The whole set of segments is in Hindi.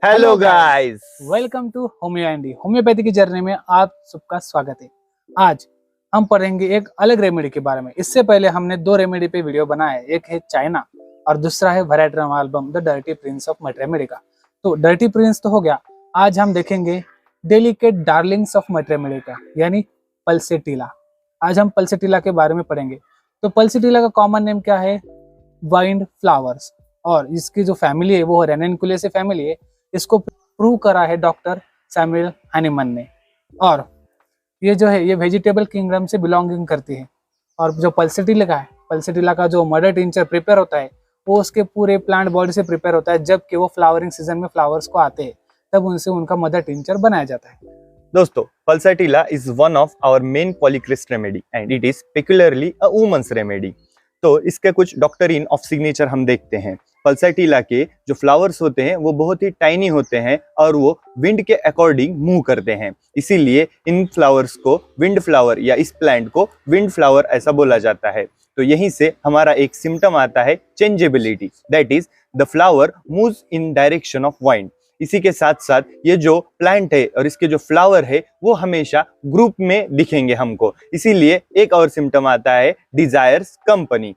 Hello guys, welcome to homeo Andy. Homeopathy की जर्नी में आप सबका स्वागत है। आज हम पढ़ेंगे एक अलग रेमेडी के बारे में। इससे पहले हमने दो रेमेडी पे वीडियो बनाया है, एक है चाइना और दूसरा है Veratrum album the dirty prince of मट रेमेडी का। तो डर्टी प्रिंस तो हो गया, आज हम देखेंगे डेलिकेट डार्लिंग्स ऑफ मट रेमेडी का, यानी पल्सेटिला। आज हम पल्सेटिला के बारे में पढ़ेंगे। तो पल्सेटिला का कॉमन नेम क्या है? वाइंड फ्लावर्स, और इसकी जो फैमिली है वो रेनेनकुलेसी फैमिली है। इसको प्रूव करा है डॉक्टर सैमुअल हैनीमन ने। और ये जो है ये वेजिटेबल किंगडम से बिलोंगिंग करती है। और जो पल्सेटिला का जो मदर टिंचर प्रिपेयर होता है वो उसके पूरे प्लांट बॉडी से प्रिपेयर होता है। जबकि वो फ्लावरिंग सीजन में फ्लावर्स को आते हैं तब उनसे उनका मदर टिंचर बनाया जाता है। दोस्तों, pulsatilla is one of our main polychrest remedy and it is peculiarly a women's remedy. तो इसके कुछ डॉक्टरीन ऑफ सिग्नेचर हम देखते हैं। पल्सेटिला के जो फ्लावर्स होते हैं वो बहुत ही टाइनी होते हैं और वो विंड के अकॉर्डिंग मूव करते हैं, इसीलिए इन फ्लावर्स को विंड फ्लावर या इस प्लांट को विंड फ्लावर ऐसा बोला जाता है। तो यहीं से हमारा एक सिम्टम आता है changeability, that is the flower moves in direction of wind. इसी के साथ साथ ये जो प्लांट है और इसके जो फ्लावर है वो हमेशा ग्रुप में दिखेंगे हमको, इसीलिए एक और सिम्टम आता है डिजायर्स कंपनी।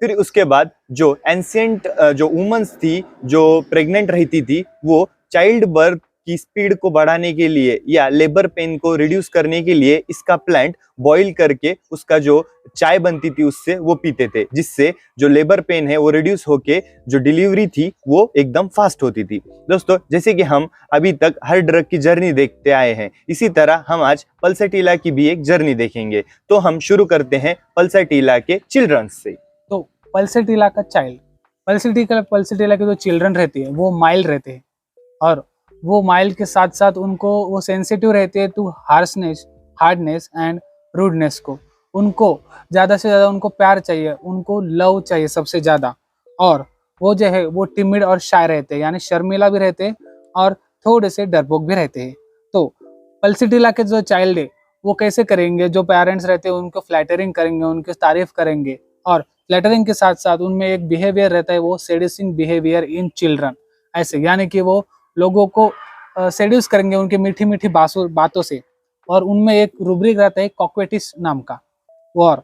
फिर उसके बाद जो एंशिएंट जो वुमेन्स थी जो प्रेग्नेंट रहती थी वो चाइल्ड बर्थ की स्पीड को बढ़ाने के लिए या लेबर पेन को रिड्यूस करने के लिए इसका प्लांट बॉईल करके उसका जो चाय बनती थी उससे वो पीते थे, जिससे जो लेबर पेन है वो रिड्यूस होके जो डिलीवरी थी वो एकदम फास्ट होती थी। दोस्तों, जैसे कि हम अभी तक हर ड्रग की जर्नी देखते आए हैं, इसी तरह हम आज पल्सेटिला की भी एक जर्नी देखेंगे। तो हम शुरू करते हैं पल्सेटिला के चिल्ड्रंस से। तो पल्सेटिला का चाइल्ड, पल्सेटिला के जो चिल्ड्रन रहते हैं वो माइल्ड रहते हैं, और वो माइल्ड के साथ साथ उनको वो सेंसिटिव रहते हैं to harshness, hardness and rudeness को। उनको ज़्यादा से ज़्यादा उनको प्यार चाहिए, उनको लव चाहिए सबसे ज़्यादा। और वो जो है वो टिमिड और शाय रहते हैं, यानी शर्मिला भी रहते हैं और थोड़े से डरपोक भी रहते हैं। तो पल्सेटिला के जो चाइल्ड है वो कैसे करेंगे? जो पेरेंट्स रहते हैं उनको फ्लैटरिंग करेंगे, उनकी तारीफ करेंगे, और फ्लैटरिंग के साथ साथ उनमें एक बिहेवियर रहता है वो सेड्यूसिंग बिहेवियर इन चिल्ड्रन, ऐसे यानी कि वो लोगों को सेड्यूस करेंगे उनकी मीठी मीठी बातों से। और उनमें एक रूब्रिक रहता है कॉक्वेटिस नाम का। और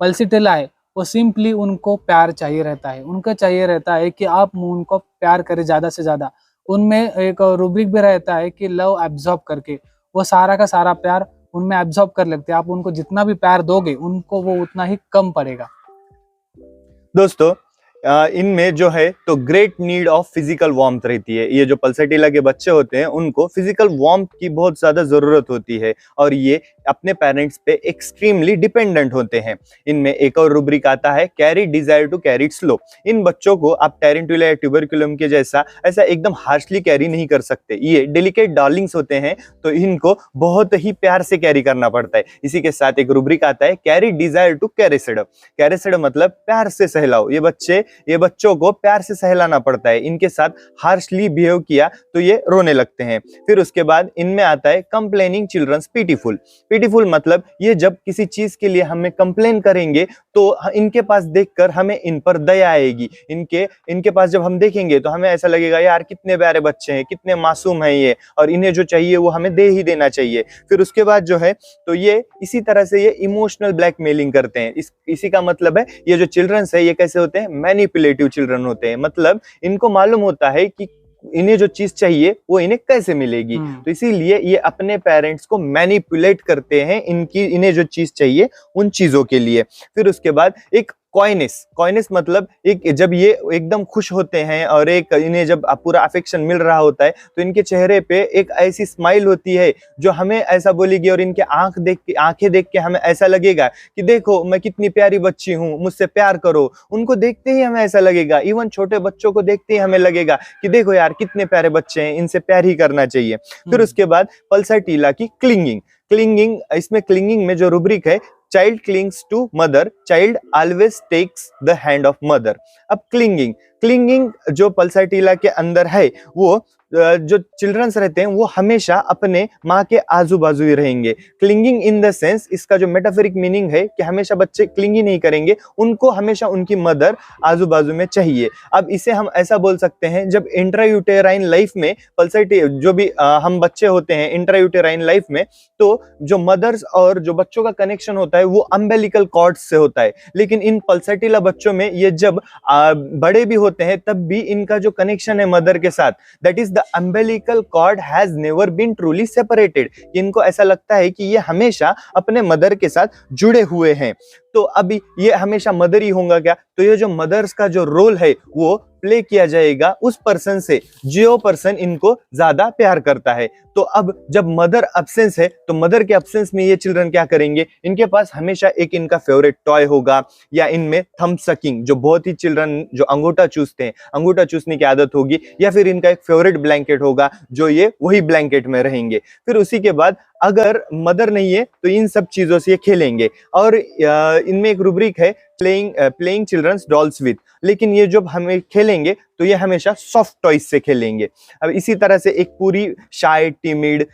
पल्सेटिला है वो सिंपली उनको प्यार चाहिए रहता है, उनको चाहिए रहता है कि आप उनको प्यार करें ज़्यादा से ज़्यादा। उनमें एक रूब्रिक भी रहता है कि लव एब्जॉर्ब करके वो सारा का सारा प्यार उनमें एब्जॉर्ब कर लेते हैं। आप उनको जितना भी प्यार दोगे उनको वो उतना ही कम पड़ेगा। दोस्तों, इनमें जो है तो great need of physical warmth रहती है। ये जो पल्सेटिला के बच्चे होते हैं उनको फिजिकल वार्मथ की बहुत ज्यादा जरूरत होती है और ये अपने पेरेंट्स पे एक्सट्रीमली डिपेंडेंट होते हैं। इनमें एक और रूब्रिक आता है carry desire to carry it slow. इन बच्चों को आप टेरेंटुला या ट्यूबरकुलम के जैसा ऐसा एकदम हार्शली कैरी नहीं कर सकते। ये डेलिकेट डार्लिंग्स होते हैं तो इनको बहुत ही प्यार से कैरी करना पड़ता है। इसी के साथ एक रूब्रिक आता है कैरी डिजायर टू कैरेसिड। कैरेसिड मतलब प्यार से सहलाओ। ये बच्चों को प्यार से सहलाना पड़ता है, इनके साथ हार्शली बिहेव किया तो ये रोने लगते हैं। फिर उसके बाद इनमें आता है कंप्लेनिंग चिल्ड्रंस पीटीफुल। पीटीफुल मतलब ये जब किसी चीज के लिए हमें कंप्लेन करेंगे तो इनके पास देखकर हमें इन पर दया आएगी। इनके पास जब हम देखेंगे तो हमें ऐसा लगेगा यार कितने प्यारे बच्चे हैं, कितने मासूम हैं ये, और इन्हें जो चाहिए वो हमें दे ही देना चाहिए। फिर उसके बाद जो है तो ये इसी तरह से ये इमोशनल ब्लैकमेलिंग करते हैं। इसी का मतलब है ये जो चिल्ड्रंस है ये कैसे होते हैं? मैनिपुलेटिव चिल्ड्रन होते हैं। मतलब इनको मालूम होता है कि इन्हें जो चीज चाहिए वो इन्हें कैसे मिलेगी, तो इसीलिए ये अपने पेरेंट्स को मैनिपुलेट करते हैं इन्हें जो चीज चाहिए उन चीजों के लिए। फिर उसके बाद एक कॉइनेस मतलब एक जब ये एकदम खुश होते हैं और एक इन्हें जब पूरा अफेक्शन मिल रहा होता है तो इनके चेहरे पे एक ऐसी स्माइल होती है जो हमें ऐसा बोलेगी, और इनके आंखें देख के हमें ऐसा लगेगा कि देखो मैं कितनी प्यारी बच्ची हूँ, मुझसे प्यार करो। उनको देखते ही हमें ऐसा लगेगा, इवन छोटे बच्चों को देखते ही हमें लगेगा कि देखो यार कितने प्यारे बच्चे हैं, इनसे प्यार ही करना चाहिए। फिर उसके बाद पल्सेटिला की क्लिंगिंग, इसमें क्लिंगिंग में जो रूब्रिक है child clings to mother, child always takes the hand of mother. अब क्लिंगिंग जो पल्सेटिला के अंदर है वो जो चिल्ड्रंस रहते हैं वो हमेशा अपने माँ के आजू बाजू ही रहेंगे। क्लिंगिंग इन द सेंस, इसका जो मेटाफोरिक मीनिंग है कि हमेशा बच्चे क्लिंगी नहीं करेंगे, उनको हमेशा उनकी मदर आजू बाजू में चाहिए। अब इसे हम ऐसा बोल सकते हैं, जब इंट्रायूटेराइन लाइफ में पल्सेटी जो भी हम बच्चे होते हैं इंट्रायूटेराइन लाइफ में, तो जो मदर्स और जो बच्चों का कनेक्शन होता है वो अम्बिलिकल कॉर्ड से होता है। लेकिन इन पल्सेटिला बच्चों में ये जब बड़े भी होते हैं तब भी इनका जो कनेक्शन है मदर के साथ, that is the umbilical cord has never been truly separated. इनको ऐसा लगता है कि ये हमेशा अपने मदर के साथ जुड़े हुए हैं। तो अभी ये हमेशा मदर ही होगा क्या? तो ये जो मदर्स का जो रोल है वो प्ले किया जाएगा उस पर्सन से जो पर्सन इनको ज्यादा प्यार करता है। तो अब जब मदर अब्सेंस है तो मदर के अब्सेंस में ये चिल्ड्रन क्या करेंगे? इनके पास हमेशा एक इनका फेवरेट टॉय होगा, या इनमें थंब सकिंग, जो बहुत ही चिल्ड्रन जो अंगूठा चूसते हैं, अंगूठा चूसने की आदत होगी, या फिर इनका एक फेवरेट ब्लैंकेट होगा जो ये वही ब्लैंकेट में रहेंगे। फिर उसी के बाद अगर मदर नहीं है तो इन सब चीजों से ये खेलेंगे। और इनमें एक रूब्रिक है प्लेइंग चिल्ड्रंस डॉल्स विद, लेकिन ये जब हमें खेलेंगे तो ये हमेशा सॉफ्ट टॉयज से खेलेंगे। अब इसी तरह से एक पूरी शाय, टिमिड,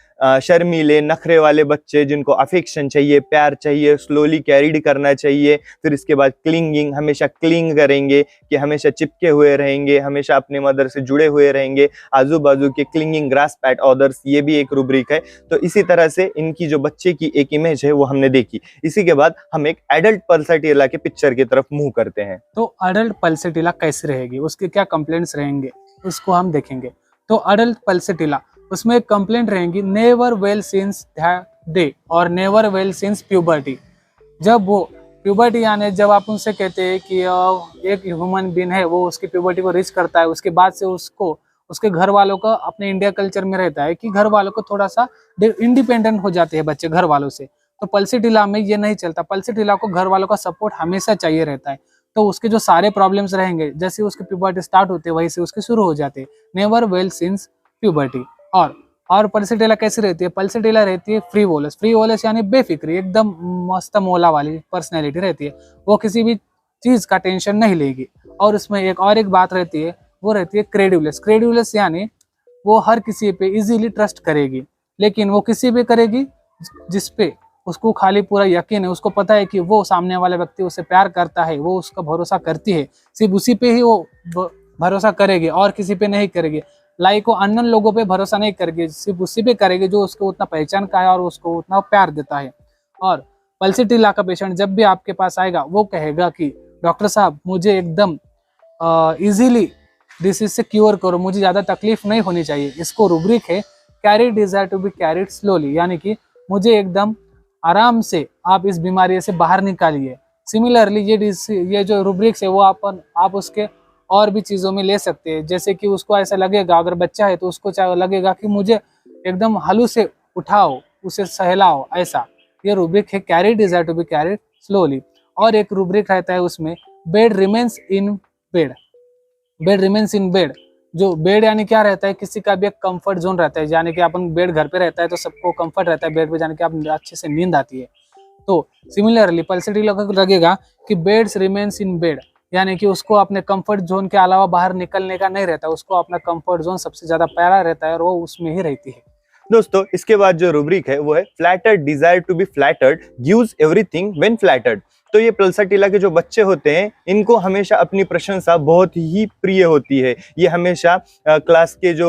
शर्मीले, नखरे वाले बच्चे जिनको अफेक्शन चाहिए, प्यार चाहिए, स्लोली कैरीड करना चाहिए। फिर इसके बाद क्लिंगिंग, हमेशा क्लिंग करेंगे कि हमेशा चिपके हुए रहेंगे, हमेशा अपने मदर से जुड़े हुए रहेंगे, आजू बाजू के क्लिंगिंग, ग्रास्प एट अदर्स, ये भी एक रूब्रिक है। तो इसी तरह से इनकी जो बच्चे की एक इमेज है वो हमने देखी। इसी के बाद हम एक एडल्ट पल्सेटिला के पिक्चर की तरफ मूव करते हैं। तो अडल्ट पल्सेटिला कैसे रहेगी, उसके क्या कंप्लेंट्स रहेंगे, उसको हम देखेंगे। तो अडल्ट पल्सेटिला, उसमें एक कंप्लेंट रहेंगी, नेवर वेल सिंस डे और नेवर वेल सिंस प्यूबर्टी। जब वो प्यूबर्टी यानी जब आप उनसे कहते हैं कि एक ह्यूमन बीइंग है वो उसकी प्यूबर्टी को रीच करता है, उसके बाद से उसको उसके घर वालों का, अपने इंडिया कल्चर में रहता है कि घर वालों को थोड़ा सा इंडिपेंडेंट हो जाते हैं बच्चे घर वालों से। तो पल्सेटिला में ये नहीं चलता, पल्सेटिला को घर वालों का सपोर्ट हमेशा चाहिए रहता है। तो उसके जो सारे प्रॉब्लम्स रहेंगे, जैसे उसकी प्यूबर्टी स्टार्ट होते हैं वहीं से उसके शुरू हो जाते हैं, नेवर वेल सिंस प्यूबर्टी। और पल्सेटिला कैसी रहती है? पल्सेटिला रहती है फ्रीवोलस। फ्रीवोलस यानी बेफिक्री, एकदम मस्त मौला वाली पर्सनैलिटी रहती है, वो किसी भी चीज का टेंशन नहीं लेगी। और उसमें एक बात रहती है, वो रहती है क्रेडुलस। क्रेडुलस यानी वो हर किसी पे इजीली ट्रस्ट करेगी, लेकिन वो किसी पे करेगी जिसपे उसको खाली पूरा यकीन है, उसको पता है कि वो सामने वाला व्यक्ति उसे प्यार करता है, वो उसका भरोसा करती है, सिर्फ उसी पे ही वो भरोसा करेगी और किसी पे नहीं करेगी। लाइक वो अननोन लोगों पे भरोसा नहीं करेगी, सिर्फ उसी पे करेगी जो उसको उतना पहचान का है और उसको उतना प्यार देता है। और पल्सेटिला का पेशेंट जब भी आपके पास आएगा वो कहेगा कि डॉक्टर साहब मुझे एकदम इजीली डिसीज से क्योर करो, मुझे ज्यादा तकलीफ नहीं होनी चाहिए। इसको रूब्रिक है carry desire to be carried slowly, यानी कि मुझे एकदम आराम से आप इस बीमारी से बाहर निकालिए। सिमिलरली ये जो रूब्रिक्स है वो आप उसके और भी चीज़ों में ले सकते हैं, जैसे कि उसको ऐसा लगेगा, अगर बच्चा है तो उसको लगेगा कि मुझे एकदम हलू से उठाओ, उसे सहलाओ, ऐसा। ये रूब्रिक है carry desire to be carried slowly. और एक रूब्रिक रहता है उसमें bed remains in bed. Bed remains in bed, जो बेड यानी क्या रहता है, किसी का भी एक कंफर्ट जोन रहता है, यानी कि अपन बेड घर पे रहता है तो सबको कंफर्ट रहता है बेड पे जाने के, आप अच्छे से नींद आती है। तो सिमिलरली पल्सेटिला को लगेगा कि बेड्स रिमेन्स इन बेड, यानी कि उसको अपने कंफर्ट जोन के अलावा बाहर निकलने का नहीं रहता, उसको अपना कंफर्ट जोन सबसे ज्यादा प्यारा रहता है और वो उसमें ही रहती है। दोस्तों इसके बाद जो रूब्रिक है वो है flattered desire to be flattered gives everything when flattered. तो ये पल्सेटिला के जो बच्चे होते हैं इनको हमेशा अपनी प्रशंसा बहुत ही प्रिय होती है। ये हमेशा क्लास के जो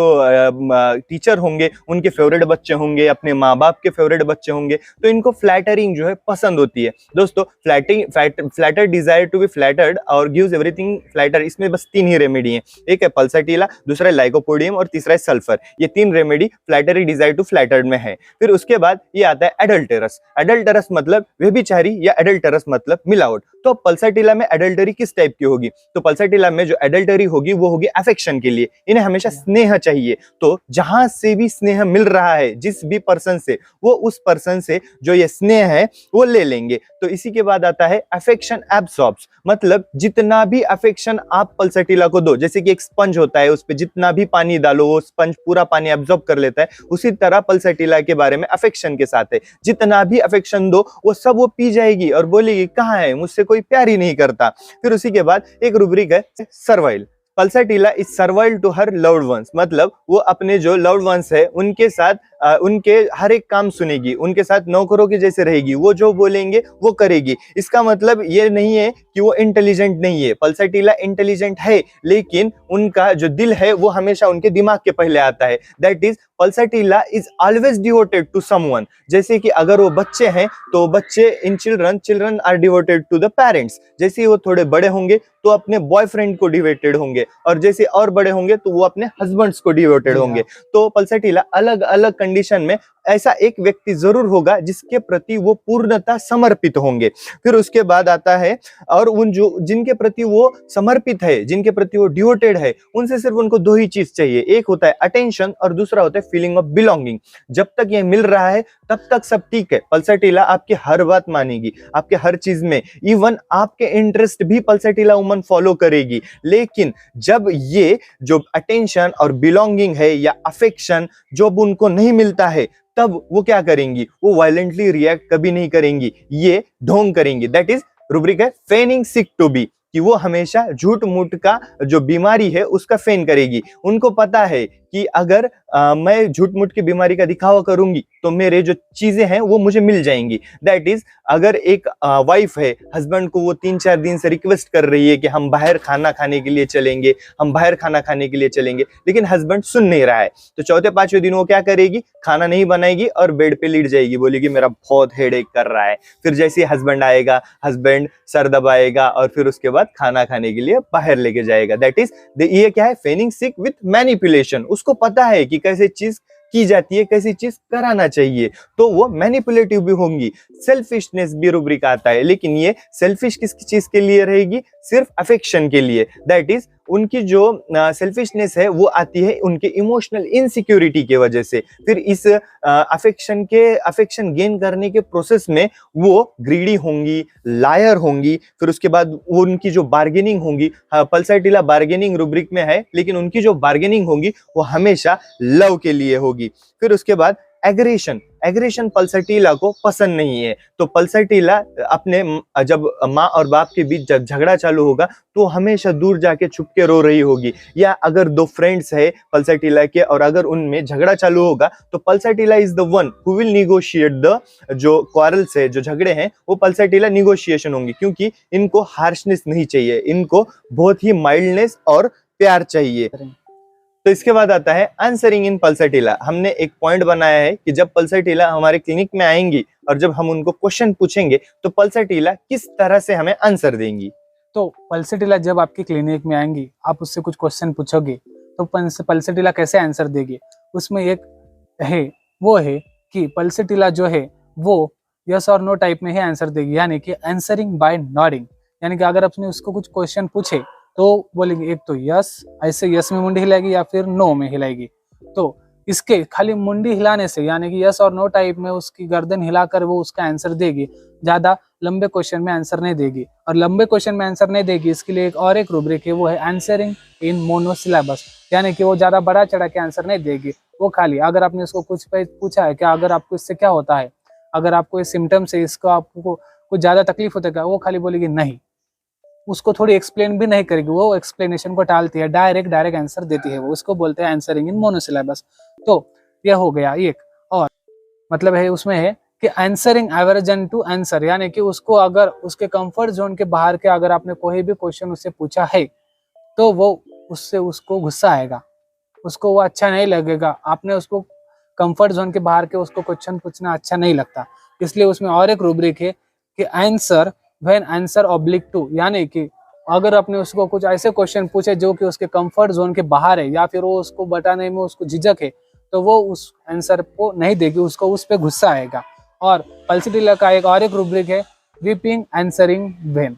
टीचर होंगे उनके फेवरेट बच्चे होंगे, अपने माँ बाप के फेवरेट बच्चे होंगे, तो इनको फ्लैटरिंग जो है पसंद होती है। दोस्तों flatter desire to be flattered और गिव्स एवरीथिंग फ्लैटर, इसमें बस 3 ही रेमेडी हैं। एक है पल्सेटिला, दूसरा है लाइकोपोडियम और तीसरा है सल्फर। ये 3 remedy flattery desire to flattered में है। फिर उसके बाद ये आता है एडल्टेरस। एडल्टेरस मतलब व्यभिचारी या एडल्टेरस मतलब मिलावट। तो पल्सेटिला में एडल्टरी किस टाइप की होगी? तो पल्सेटिला में जो एडल्टरी होगी वो होगी अफेक्शन के लिए, इन्हें हमेशा स्नेह चाहिए। तो जहां से भी स्नेह मिल रहा है जिस भी पर्सन से, वो उस पर्सन से जो ये स्नेह है वो ले लेंगे। तो इसी के बाद आता है अफेक्शन एब्सॉर्ब्स, मतलब जितना भी अफेक्शन आप पल्सेटिला को दो, जैसे कि एक स्पंज होता है उस पे जितना भी पानी डालो वो स्पंज पूरा पानी एब्सॉर्ब कर लेता है, उसी तरह पल्सेटिला के बारे में अफेक्शन के साथ है। जितना भी अफेक्शन दो वो सब वो पी जाएगी और बोलेगी कहाँ है, मुझसे कोई प्यार ही नहीं करता। फिर उसी के बाद एक रूब्रिक है servile. Pulsatilla is servile to her loved ones, मतलब वो अपने जो लव्ड वंस है उनके साथ उनके हर एक काम सुनेगी, उनके साथ नौकरों के जैसे रहेगी, वो जो बोलेंगे वो करेगी। इसका मतलब ये नहीं है कि वो इंटेलिजेंट नहीं है, पल्साटिला इंटेलिजेंट है, लेकिन उनका जो दिल है वो हमेशा उनके दिमाग के पहले आता है। That is pulsatilla is always devoted to someone. जैसे कि अगर वो बच्चे हैं तो बच्चे in children are devoted to the parents. जैसे वो थोड़े बड़े होंगे तो अपने बॉयफ्रेंड को डिवोटेड होंगे, और जैसे और बड़े होंगे तो वो अपने हस्बैंड्स को डिवोटेड होंगे। तो पल्साटिला अलग अलग कंडीशन में ऐसा एक व्यक्ति जरूर होगा जिसके प्रति वो पूर्णतः समर्पित होंगे। फिर उसके बाद आता है, और उन जो जिनके प्रति वो समर्पित है, जिनके प्रति वो डिवोटेड है, उनसे सिर्फ उनको दो ही चीज चाहिए, एक होता है अटेंशन और दूसरा होता है फीलिंग ऑफ बिलोंगिंग। जब तक ये मिल रहा है तब तक सब ठीक है, पल्साटिला आपकी हर बात मानेगी, आपके हर चीज में, इवन आपके इंटरेस्ट भी पल्साटिला वुमन फॉलो करेगी। लेकिन जब ये जो अटेंशन और बिलोंगिंग है या अफेक्शन जब उनको नहीं मिलता है, तब वो क्या करेंगी, वो वायलेंटली रिएक्ट कभी नहीं करेंगी, ये ढोंग करेंगी। दैट इज रुब्रिक है फेनिंग सिक टू बी, कि वो हमेशा झूठ मूठ का जो बीमारी है उसका फेन करेगी। उनको पता है कि अगर मैं झूठ मूठ की बीमारी का दिखावा करूंगी तो मेरे जो चीजें हैं वो मुझे मिल जाएंगी। दैट इज अगर एक वाइफ है, हस्बैंड को वो 3-4 दिन से रिक्वेस्ट कर रही है कि हम बाहर खाना खाने के लिए चलेंगे, हम बाहर खाना खाने के लिए चलेंगे, लेकिन हस्बैंड सुन नहीं रहा है, तो चौथे पांचवें दिन वो क्या करेगी, खाना नहीं बनाएगी और बेड पे लेट जाएगी, बोलेगी मेरा बहुत हेडेक कर रहा है। फिर जैसे हस्बैंड आएगा, हस्बैंड सर दबाएगा और फिर उसके बाद खाना खाने के लिए बाहर लेके जाएगा। दैट इज ये क्या है, फेनिंग सिक विथ मैनिपुलेशन। उसको पता है कि कैसे चीज की जाती है, कैसी चीज कराना चाहिए, तो वो मैनिपुलेटिव भी होंगी। सेल्फिशनेस भी रुब्रिक आता है, लेकिन ये सेल्फिश किस चीज के लिए रहेगी, सिर्फ अफेक्शन के लिए। दैट इज उनकी जो सेल्फिशनेस है वो आती है उनके इमोशनल इनसिक्योरिटी की वजह से। फिर इस अफेक्शन गेन करने के प्रोसेस में वो ग्रीडी होंगी, लायर होंगी। फिर उसके बाद वो उनकी जो बार्गेनिंग होंगी, पल्साटिला बार्गेनिंग रुब्रिक में है, लेकिन उनकी जो बार्गेनिंग होगी वो हमेशा लव के लिए होगी। फिर उसके बाद एग्रेशन पल्साटिला को पसंद नहीं है, तो पल्साटिला अपने जब माँ और बाप के बीच जब झगड़ा चालू होगा तो हमेशा दूर जाके छुप के रो रही होगी। या अगर दो फ्रेंड्स है पल्साटिला के और अगर उनमें झगड़ा चालू होगा तो pulsatilla is the one who will negotiate the जो क्वारल्स है, जो झगड़े हैं, वो पल्साटिला निगोशिएशन होंगी, क्योंकि इनको हार्शनेस नहीं चाहिए, इनको बहुत ही माइल्डनेस और प्यार चाहिए। तो इसके बाद आता है आंसरिंग इन पल्साटिला। हमने एक पॉइंट बनाया है कि जब पल्साटिला हमारे क्लिनिक में आएंगी और जब हम उनको क्वेश्चन पूछेंगे तो पल्साटिला किस तरह से हमें आंसर देंगी। तो पल्साटिला जब आपकी क्लिनिक में आएंगी, आप उससे कुछ क्वेश्चन पूछोगे तो पल्साटिला कैसे आंसर देगी, उसमें एक है वो है कि पल्साटिला जो है वो यस और नो टाइप में ही आंसर देगी, यानी कि आंसरिंग बाय नॉडिंग। यानी कि अगर आपने उसको कुछ क्वेश्चन पूछे तो बोलेगी एक तो यस, ऐसे यस में मुंडी हिलाएगी या फिर नो में हिलाएगी। तो इसके खाली मुंडी हिलाने से, यानी कि यस और नो टाइप में उसकी गर्दन हिलाकर वो उसका आंसर देगी, ज्यादा लंबे क्वेश्चन में आंसर नहीं देगी। और लंबे क्वेश्चन में आंसर नहीं देगी, इसके लिए एक रुब्रिक है, वो है आंसरिंग इन मोनोसिलेबस, यानी कि वो ज्यादा बड़ा चढ़ा के आंसर नहीं देगी। वो खाली अगर आपने उसको कुछ पूछा है क्या, अगर आपको इससे क्या होता है, अगर आपको ये सिम्टम्स है, इसको आपको कुछ ज्यादा तकलीफ होता है क्या, वो खाली बोलेगी नहीं, उसको थोड़ी एक्सप्लेन भी नहीं करेगी, वो एक्सप्लेनेशन को टालती है, डायरेक्ट आंसर देती है, वो उसको बोलते हैं आंसरिंग इन मोनोसिलेबस। तो यह हो गया एक। और मतलब है उसमें है कि आंसरिंग एवरेजन टू आंसर, यानी कि उसको अगर उसके कंफर्ट जोन के बाहर के अगर आपने कोई भी क्वेश्चन उससे पूछा है तो वो उससे उसको गुस्सा आएगा, उसको वो अच्छा नहीं लगेगा। आपने उसको कंफर्ट जोन के बाहर के उसको क्वेश्चन पूछना अच्छा नहीं लगता, इसलिए उसमें और एक रूब्रिक है कि answer when answer oblique to, यानी कि अगर आपने उसको कुछ ऐसे क्वेश्चन पूछे जो कि उसके कंफर्ट जोन के बाहर है या फिर वो उसको बताने में उसको झिझक है, तो वो उस आंसर को नहीं देगी, उसको उस पर गुस्सा आएगा। और पल्साटिला का एक रूब्रिक है वीपिंग आंसरिंग व्हेन,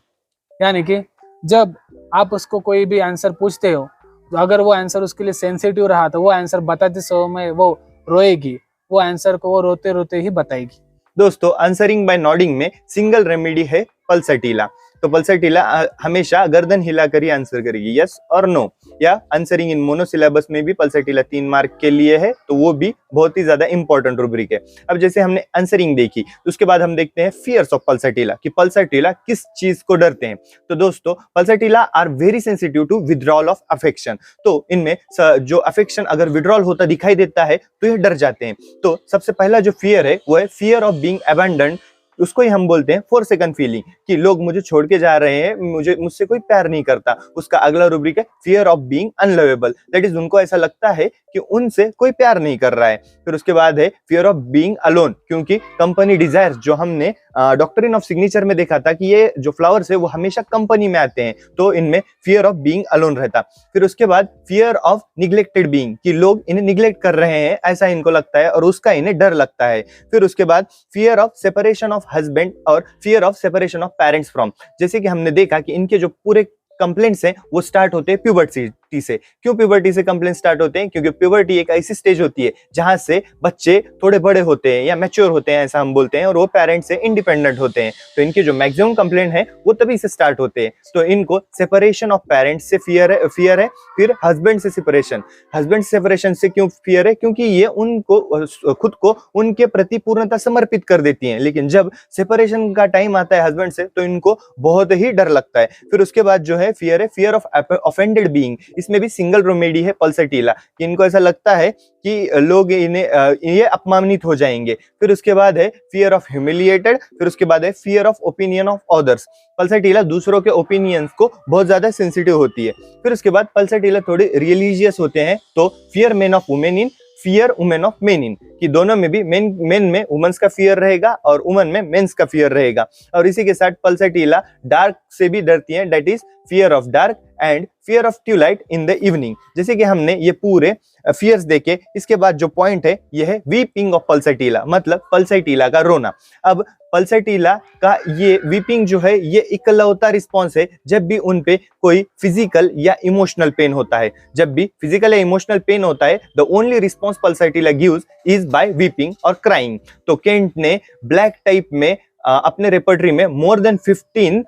यानी कि जब आप उसको कोई भी आंसर पूछते हो तो अगर वो आंसर उसके लिए सेंसिटिव रहा तो वो आंसर बताते समय वो रोएगी, वो आंसर को वो रोते रोते ही बताएगी। दोस्तों आंसरिंग बाय नॉडिंग में सिंगल रेमेडी है पल्साटिला। तो पल्सटीला हमेशा गर्दन हिलाकर ही आंसर करेगी, यस और नो। या आंसरिंग इन मोनोसिलेबस में भी पल्सटीला 3 मार्क के लिए है, तो वो भी बहुत ही ज्यादा इंपॉर्टेंट रूब्रिक है। अब जैसे हमने आंसरिंग देखी, उसके बाद हम देखते हैं फियर्स ऑफ पल्सटीला, कि पल्सटीला किस चीज को डरते हैं। तो दोस्तों pulsatilla are very sensitive to withdrawal of affection. तो इनमें जो अफेक्शन अगर विड्रॉल होता दिखाई देता है तो ये डर जाते हैं। तो सबसे पहला जो फियर है वो है फियर ऑफ बीइंग अबैंडन्ड, उसको ही हम बोलते हैं फॉर सेकंड फीलिंग, कि लोग मुझे छोड़ के जा रहे हैं, मुझसे कोई प्यार नहीं करता। उसका अगला रूब्रिक है fear of being unlovable, that is उनको ऐसा लगता है कि उनसे कोई प्यार नहीं कर रहा है। फिर उसके बाद है फियर ऑफ बीइंग अलोन, क्योंकि कंपनी डिजायर जो हमने डॉक्ट्रिन ऑफ सिग्नेचर में देखा था कि ये जो फ्लावर्स है वो हमेशा कंपनी में आते हैं, तो इनमें फियर ऑफ बीइंग अलोन रहता। फिर उसके बाद फियर ऑफ निग्लेक्टेड बीइंग, कि लोग इन्हें निग्लेक्ट कर रहे हैं ऐसा इनको लगता है और उसका इन्हें डर लगता है। फिर उसके बाद fear of separation of husband और fear of separation of parents from, जैसे कि हमने देखा कि इनके जो पूरे कंप्लेंट्स हैं वो स्टार्ट होते हैं प्यूबर्टी से। क्यों प्यूबर्टी से कंप्लेंट स्टार्ट होते हैं? क्योंकि प्यूबर्टी एक ऐसी स्टेज होती है जहां से बच्चे थोड़े बड़े होते हैं या मैच्योर होते हैं, ऐसा हम बोलते हैं, और वो पेरेंट्स से इंडिपेंडेंट होते हैं। तो इनके जो मैक्सिमम कंप्लेंट है वो तभी से स्टार्ट होते हैं। तो इनको सेपरेशन ऑफ पेरेंट्स से फियर है। फिर हस्बैंड से सेपरेशन से क्यों फियर है? क्योंकि ये उनको खुद को उनके प्रति पूर्णतः समर्पित कर देती हैं, लेकिन जब सेपरेशन का टाइम आता है हस्बैंड से तो इनको बहुत ही डर लगता है। फिर उसके बाद जो है फियर ऑफ ऑफेंडेड बीइंग, इसमें भी सिंगल रेमेडी है पल्सटीला, कि इनको ऐसा लगता है कि लोग ये अपमानित हो जाएंगे। फिर उसके बाद है फियर ऑफ ह्यूमिलिएटेड, फिर उसके बाद है fear of opinion of others. Pulsatilla दूसरों के ओपिनियंस को बहुत ज्यादा सेंसिटिव होती है। फिर उसके बाद पल्सटीला थोड़े रिलीजियस होते हैं, तो fear men of women in, fear women of men in, कि दोनों में भी मेन में वुमेन्स का फियर रहेगा और वुमेन में मेंस का फियर रहेगा। और इसी के साथ पल्सटीला डार्क से भी डरती हैं, that is fear of dark and fear of twilight in the evening. जैसे कि हमने ये पूरे फियर्स देखे, इसके बाद जो पॉइंट है ये है वीपिंग ऑफ पल्सटीला, मतलब पल्सटीला का रोना। अब पल्सटीला का ये वीपिंग जो है ये इकलौता रिस्पॉन्स है जब भी उन पे कोई फिजिकल या इमोशनल पेन होता है। जब भी फिजिकल या इमोशनल पेन होता है, the only response pulsatilla gives is by weeping और क्राइंग। तो केंट ने ब्लैक टाइप में अपने रेपर्टरी में मोर देन 15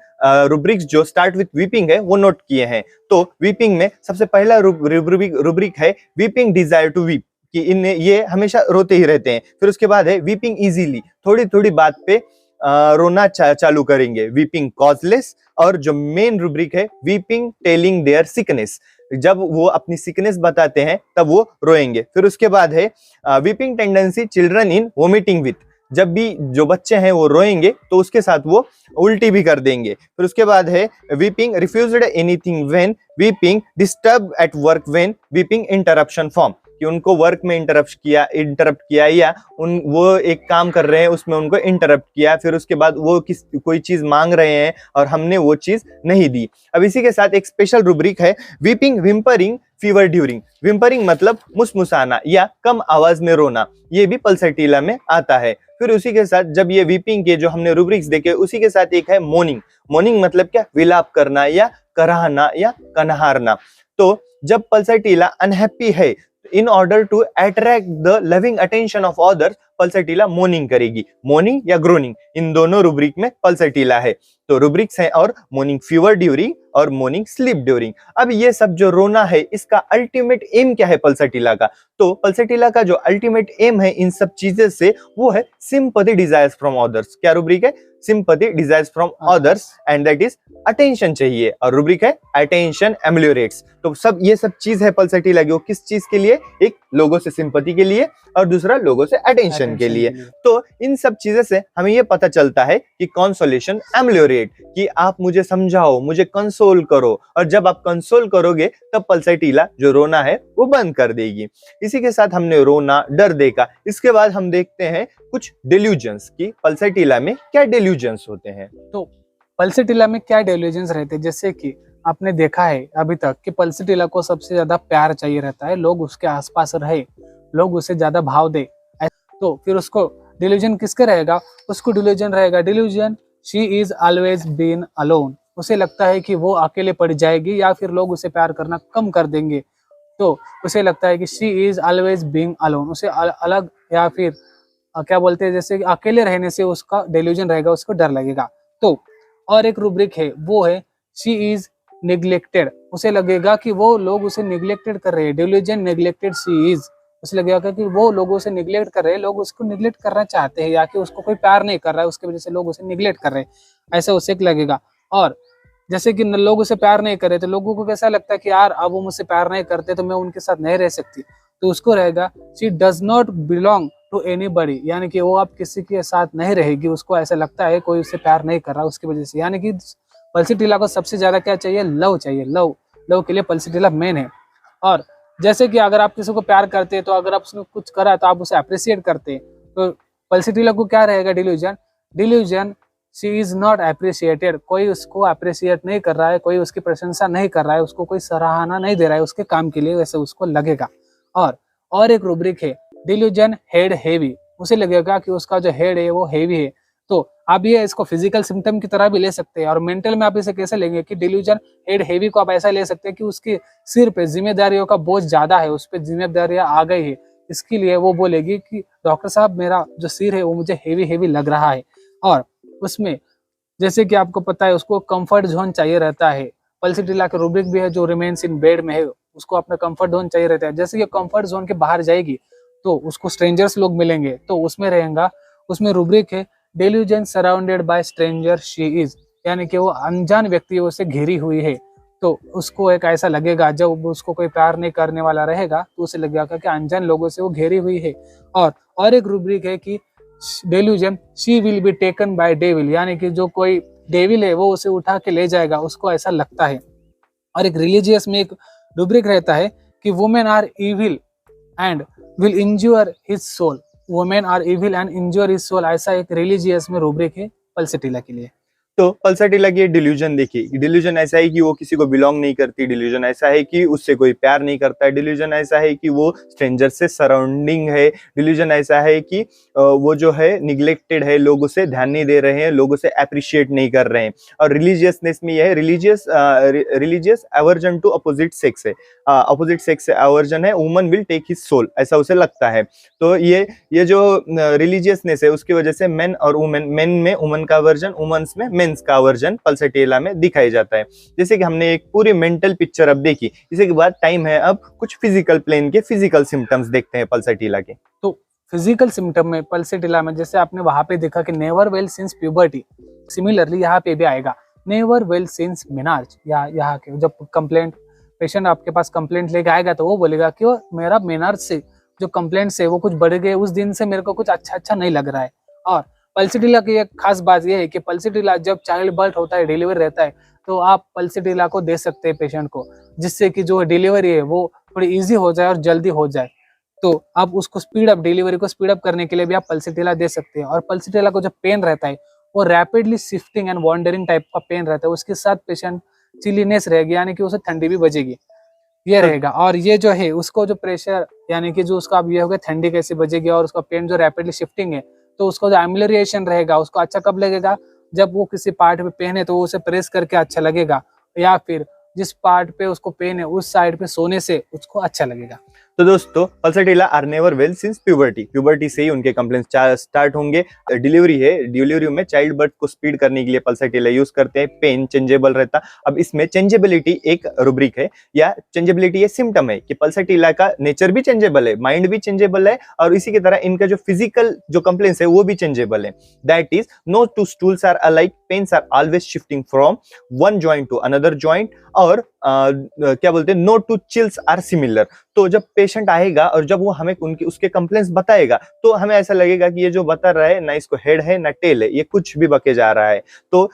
रूब्रिक्स जो स्टार्ट विथ वीपिंग है वो नोट किए हैं। तो वीपिंग में सबसे पहला रूब्रिक है वीपिंग डिजायर टू वीप, कि इन्हें ये हमेशा रोते ही रहते हैं। फिर उसके बाद है वीपिंग इजीली, थोड़ी थोड़ी बात पे रोना चालू करेंगे, वीपिंग कॉजलेस। और जो मेन रूब्रिक है वीपिंग टेलिंग देयर सिकनेस, जब वो अपनी सिकनेस बताते हैं तब वो रोएंगे। फिर उसके बाद है weeping tendency children in vomiting with, जब भी जो बच्चे हैं वो रोएंगे तो उसके साथ वो उल्टी भी कर देंगे। फिर उसके बाद है weeping refused anything when, weeping disturb at work when, weeping interruption form, कि उनको वर्क में इंटरप्ट किया या वो एक काम कर रहे हैं उसमें उनको इंटरप्ट किया। फिर उसके बाद वो कोई चीज मांग रहे हैं और हमने वो चीज नहीं दी। अब इसी के साथ एक स्पेशल रूब्रिक है वीपिंग विम्परिंग फीवर ड्यूरिंग। विम्परिंग मतलब मुस्मुसाना या कम आवाज में रोना, ये भी पल्सटीला में आता है। फिर उसी के साथ जब ये वीपिंग के जो हमने रूब्रिक्स देखे, उसी के साथ एक है मोर्निंग। मोर्निंग मतलब क्या? विलाप करना या कराहना या कनहारना। तो जब पल्सटीला अनहैप्पी है, in order to attract the loving attention of others, pulsatilla moaning करेगी। मोर्निंग या ग्रोनिंग, इन दोनों रूब्रिक में पल्सटीला है। तो रूब्रिक्स हैं और मॉर्निंग फीवर ड्यूरिंग और मॉर्निंग स्लीप ड्यूरिंग। अब ये सब जो रोना है इसका अल्टीमेट एम क्या है पल्सटीला का? तो पल्सटीला का जो अल्टीमेट एम है इन सब चीजें से वो है सिंपैथी डिजायर्स फ्रॉम अदर्स। क्या रूब्रिक है? Sympathy desires from others and that is attention चाहिए, और रूब्रिक है अटेंशन एम्यूलेट्स। तो सब ये सब चीज है पल्सटीला की, वो किस चीज के लिए? एक लोगों से सिंपैथी के लिए और दूसरा लोगों से अटेंशन के लिए। तो इन सब चीजों से हमें ये पता चलता है कि कंसोलेशन एम्यूलेट, कि आप मुझे समझाओ, मुझे कंसोल करो, और जब आप कंसोल करोगे तब पल्सटीला जो रोना है वो बंद कर देगी। इसी के साथ हमने रोना, डर देखा। इसके बाद हम देखते हैं कुछ डेल्यूजन्स की पल्सटीला में क्या डेल्यूजन्स होते हैं। तो पल्सटीला में क्या डेल्यूजन्स रहते हैं? जैसे कि आपने देखा है अभी तक कि पल्सटीला को सबसे ज्यादा प्यार चाहिए रहता है, लोग उसके आसपास रहे, लोग उसे ज्यादा भाव दे। तो फिर उसको डिल्यूजन किसके रहेगा? उसको डिल्यूजन रहेगा, delusion she is always been alone. उसे लगता है कि वो अकेले पड़ जाएगी या फिर लोग उसे प्यार करना कम कर देंगे, तो उसे लगता है कि she is always being alone. उसे अलग या फिर क्या बोलते हैं, जैसे कि अकेले रहने से उसका डिल्यूजन रहेगा, उसको डर लगेगा। तो और एक रूब्रिक है, वो है शी इज निग्लेक्टेड। उसे लगेगा कि वो लोग उसे निग्लेक्टेड कर रहे हैं, डिल्यूजन निग्लेक्टेड शी इज। उसे लगेगा कि वो लोग उसे निग्लेक्ट कर रहे हैं, लोग उसको निग्लेक्ट करना चाहते हैं, या कि उसको कोई प्यार नहीं कर रहा है, उसकी वजह से लोग उसे निग्लेक्ट कर रहे हैं, ऐसा उसे लगेगा। और जैसे कि लोग उसे प्यार नहीं कर रहे, तो लोगों को कैसा लगता है कि यार अब वो मुझसे प्यार नहीं करते तो मैं उनके साथ नहीं रह सकती, तो उसको रहेगा she does not belong to anybody, यानी कि वो अब किसी के साथ नहीं रहेगी, उसको ऐसा लगता है कोई उससे प्यार नहीं कर रहा उसकी वजह से। यानी कि पल्सीटिला को सबसे ज्यादा क्या चाहिए, लव चाहिए, लव। लव के लिए पल्सीटिला मेन है। और जैसे कि अगर आप किसी को प्यार करते हैं तो अगर आप उसने कुछ करा तो आप उसे अप्रिशिएट करते हैं, तो पल्सीटिला को क्या रहेगा, delusion. Delusion she is not appreciated, कोई उसको अप्रिशिएट नहीं कर रहा है, कोई उसकी प्रशंसा नहीं कर रहा है, उसको कोई सराहना नहीं दे रहा है उसके काम के लिए, वैसे उसको लगेगा। और एक रूब्रिक है डिल्यूजन हेड हेवी। उसे लगेगा कि उसका जो हेड है वो हेवी है। तो आप ये इसको फिजिकल सिम्टम की तरह भी ले सकते हैं, और मेंटल में आप इसे कैसे लेंगे कि डिल्यूजन हेड हेवी को आप ऐसा ले सकते हैं कि उसके सिर पे जिम्मेदारियों का बोझ ज्यादा है, उस पर जिम्मेदारियां आ गई है, इसके लिए वो बोलेगी कि डॉक्टर साहब मेरा जो सिर है वो मुझे हेवी हेवी लग रहा है। और उसमें जैसे कि आपको पता है उसको कंफर्ट जोन चाहिए रहता है। पल्सीटिला के रूब्रिक भी है जो रिमेन्स इन बेड में है, उसको अपना कंफर्ट जोन चाहिए रहता है। जैसे कि कंफर्ट जोन के बाहर जाएगी तो उसको स्ट्रेंजर्स लोग मिलेंगे, तो उसमें रहेगा, उसमें रूब्रिक है delusion surrounded by stranger she is, यानी कि वो अनजान व्यक्तियों से घिरी हुई है। तो उसको एक ऐसा लगेगा, जब उसको कोई प्यार नहीं करने वाला रहेगा तो उसे लगेगा कि अनजान लोगों से वो घेरी हुई है। और एक रूब्रिक है कि delusion she will be taken by devil, यानी कि जो कोई डेविल है वो उसे उठा के ले जाएगा, उसको ऐसा लगता है। और एक रिलीजियस में एक रूब्रिक रहता है कि women are evil and will injure his soul, women are evil and injure his soul, ऐसा एक रिलीजियस में रूब्रिक है पल्सीटिला के लिए। तो पल्सीटिला की डिल्यूजन देखिए, डिल्यूजन ऐसा है कि वो किसी को बिलोंग नहीं करती, डिल्यूजन ऐसा है कि उससे कोई प्यार नहीं करता है, डिल्यूजन ऐसा है कि वो स्ट्रेंजर से सराउंडिंग है, डिल्यूजन ऐसा है कि वो जो है निग्लेक्टेड है, लोग उसे ध्यान नहीं दे रहे हैं, लोग उसे अप्रिशिएट नहीं कर रहे हैं। और रिलीजियसनेस में यह है religious aversion to opposite sex है, अपोजिट सेक्स से एवर्जन है, woman will take his soul, ऐसा उसे लगता है। तो ये जो रिलीजियसनेस है उसकी वजह से मेन और वुमेन, मेन में वुमन का वर्जन, वुमेन्स में मेंस का वर्जन पल्सीटिला में दिखाई जाता है। जैसे कि हमने एक पूरी मेंटल पिक्चर अब देखी, इसी के बाद टाइम है अब कुछ फिजिकल प्लेन के फिजिकल सिम्टम्स देखते हैं पल्सीटिला के। तो फिजिकल सिम्टम में पल्सीटिला में जैसे आपने वहां पे देखा कि never well since puberty, similarly यहाँ पे भी आएगा नेवर वेल सिंस मेनार्च। यहाँ के जब कंप्लेंट पेशेंट आपके पास कंप्लेंट लेके आएगा तो वो बोलेगा कि वो मेरा मेनार्च से जो कंप्लेंट्स है वो कुछ बढ़ गए, उस दिन से मेरे को कुछ अच्छा नहीं लग रहा है। और पल्सीटिला की एक खास बात यह है कि पल्सीटिला जब चाइल्ड बर्थ होता है, डिलीवरी रहता है, तो आप पल्सीटिला को दे सकते हैं पेशेंट को, जिससे कि जो डिलीवरी है वो थोड़ी इजी हो जाए और जल्दी हो जाए। तो आप उसको स्पीड अप, डिलीवरी को स्पीड अप करने के लिए भी आप पल्सीटिला दे सकते हैं। और पल्सीटिला को जो पेन रहता है वो rapidly shifting and wandering type का पेन रहता है, उसके साथ पेशेंट चिलीनेस रहेगी, यानी कि उसे ठंडी भी बजेगी, ये रहेगा। और ये जो है उसको जो प्रेशर, यानी कि जो उसका अब ये हो गया ठंडी कैसे बजेगी, और उसका पेन जो रैपिडली शिफ्टिंग है, तो उसको जो एम्युलरिएशन रहेगा उसको अच्छा कब लगेगा, जब वो किसी पार्ट पे पेन है तो वो उसे प्रेस करके अच्छा लगेगा, या फिर जिस पार्ट पे उसको पेन है उस साइड पे सोने से उसको अच्छा लगेगा। तो दोस्तों pulsatilla are never well since puberty, puberty से ही उनके कंप्लेंट्स स्टार्ट होंगे। डिलीवरी है, डिलीवरी में चाइल्ड बर्थ को स्पीड करने के लिए पल्सीटिला यूज करते हैं, पेन चेंजेबल रहता। अब इसमें चेंजेबिलिटी एक रूब्रिक है, या चेंजेबिलिटी ये सिम्टम है कि पल्सीटिला का नेचर भी चेंजेबल है, माइंड भी चेंजेबल है, और इसी की तरह इनका जो फिजिकल जो कंप्लेंट्स है वो भी चेंजेबल है। That is no two stools are alike, pains are always shifting from one joint to another joint, और क्या बोलते हैं, no two chills are similar. तो जब पेशेंट आएगा और जब वो हमें उनकी उसके कंप्लेंट्स बताएगा तो हमें ऐसा लगेगा कि ये जो बता रहा है ना इसको हेड है ना टेल है, ये कुछ भी बके जा रहा है। तो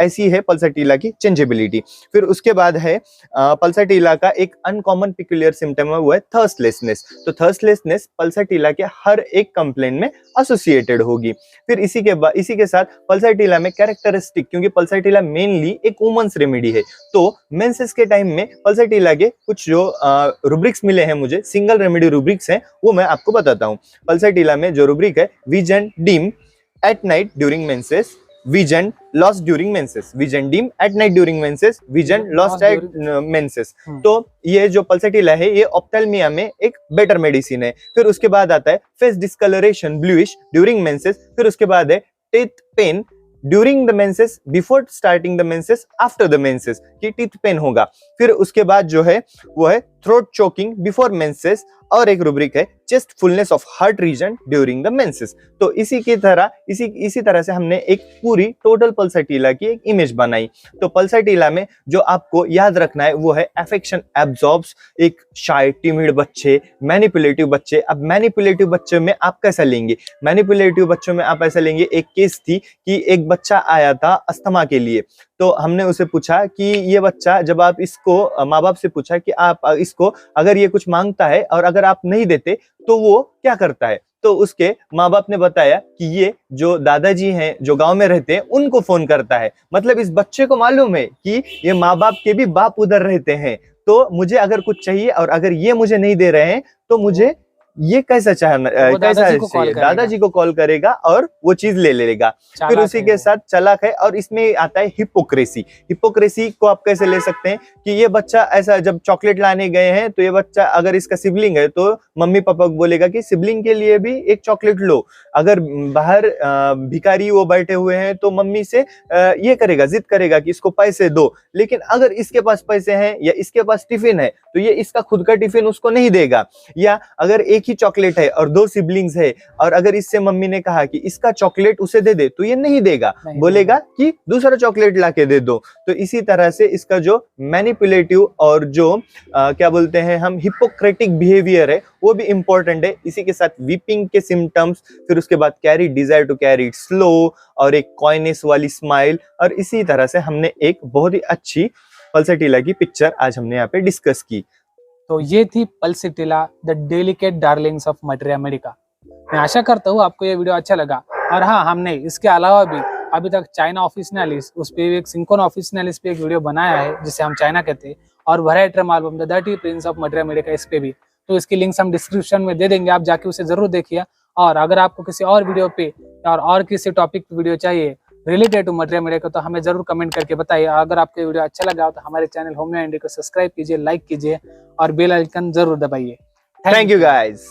ऐसी है पल्सीटिला की चेंजेबिलिटी। फिर उसके बाद है पल्सीटिला का एक अनकॉमन पिक्यूलियर सिम्टम है, वो है थर्स्टलेसनेस। तो थर्स्टलेसनेस पल्सीटिला के हर एक कंप्लेंट में एसोसिएटेड होगी। फिर इसी के साथ पल्सीटिला में कैरेक्टरिस्टिक, क्योंकि पल्सीटिला मेनली एक वुमेन्स रेमेडी है, तो मेंसेस के टाइम में पल्सीटिला के कुछ जो रूब्रिक्स मिले हैं मुझे, सिंगल रेमेडी रूब्रिक्स हैं, वो मैं आपको बताता हूँ। पल्सीटिला में जो रूब्रिक है, vision dim at night during menses, vision lost during menses, vision dim at night during menses, vision lost at menses. तो ये जो पल्सीटिला है ये ऑप्थेल्मिया में एक बेटर मेडिसिन है। फिर उसके बाद आता है face discoloration bluish during menses, फिर उसके बाद है teeth pain during the menses, before starting the menses, after the menses कि टीथ पेन होगा। फिर उसके बाद जो है वो है थ्रोट चोकिंग बिफोर मेंसेस, और एक रूब्रिक है chest fullness of heart reason during the menses. तो इसी तरह से हमने एक पूरी टोटल पल्साटिला की एक इमेज बनाई। तो पल्साटिला में जो आपको याद रखना है वो है अफेक्शन एब्जॉर्ब्स, एक शाय टिमिड बच्चे, मैनिपुलेटिव बच्चे। अब मैनिपुलेटिव बच्चे में आप कैसा लेंगे? मैनिपुलेटिव बच्चों में आप ऐसा लेंगे, एक केस थी कि एक बच्चा आया था अस्थमा के लिए, तो हमने उसे पूछा कि ये बच्चा, जब आप इसको माँ बाप से पूछा कि आप इसको अगर ये कुछ मांगता है और अगर आप नहीं देते तो वो क्या करता है, तो उसके माँ बाप ने बताया कि ये जो दादाजी हैं जो गांव में रहते हैं उनको फोन करता है। मतलब इस बच्चे को मालूम है कि ये माँ बाप के भी बाप उधर रहते हैं, तो मुझे अगर कुछ चाहिए और अगर ये मुझे नहीं दे रहे हैं तो मुझे ये कैसा चाहना, दादाजी को कॉल करेगा और वो चीज ले लेगा। फिर उसी के साथ चालाक है, और इसमें आता है हिपोक्रेसी। हिपोक्रेसी को आप कैसे ले सकते हैं कि ये बच्चा ऐसा, जब चॉकलेट लाने गए हैं तो ये बच्चा, अगर इसका सिबलिंग है तो मम्मी पापा को बोलेगा कि सिबलिंग के लिए भी एक चॉकलेट लो। अगर बाहर भिखारी वो बैठे हुए हैं तो मम्मी से ये करेगा, जिद करेगा कि इसको पैसे दो। लेकिन अगर इसके पास पैसे हैं या इसके पास टिफिन है तो ये इसका खुद का टिफिन उसको नहीं देगा। या अगर एक ही चॉकलेट है और 2 सिबलिंग्स है और अगर इससे मम्मी ने कहा कि इसका चॉकलेट उसे दे दे तो ये नहीं देगा, बोलेगा कि दूसरा चॉकलेट लाके दे दो। तो इसी तरह से इसका जो मैनिपुलेटिव और जो क्या बोलते हैं हम, हिपोक्रेटिक बिहेवियर है वो भी इंपॉर्टेंट है। इसी के साथ वीपिंग के सिम्टम्स, फिर उसके बाद carry desire to carry it slow, और एक कॉइनेस वाली स्माइल। और इसी तरह से हमने एक बहुत ही अच्छी पल्साटिला की पिक्चर आज हमने यहाँ पे डिस्कस की। तो ये थी pulsatilla, the delicate Darling's of materia Medica. मैं आशा करता हूँ आपको ये वीडियो अच्छा लगा। और हाँ, हमने इसके अलावा भी अभी तक चाइना ऑफिशियलिस, उस पे एक सिंकोन ऑफिशियलिस पे एक वीडियो बनाया है जिसे हम चाइना कहते हैं, और veratrum album the dirty prince of materia medica इस पे भी। तो इसकी लिंक्स हम डिस्क्रिप्शन में दे देंगे, आप जाके उसे जरूर देखिए। और अगर आपको किसी और वीडियो पे और किसी टॉपिक पे वीडियो चाहिए रिलेटेड टू मटेरिया मेडिका तो हमें जरूर कमेंट करके बताइए। अगर आपको वीडियो अच्छा लगा तो हमारे चैनल होमियो इंडिया को सब्सक्राइब कीजिए, लाइक कीजिए और बेल आइकन जरूर दबाइए। Thank you guys.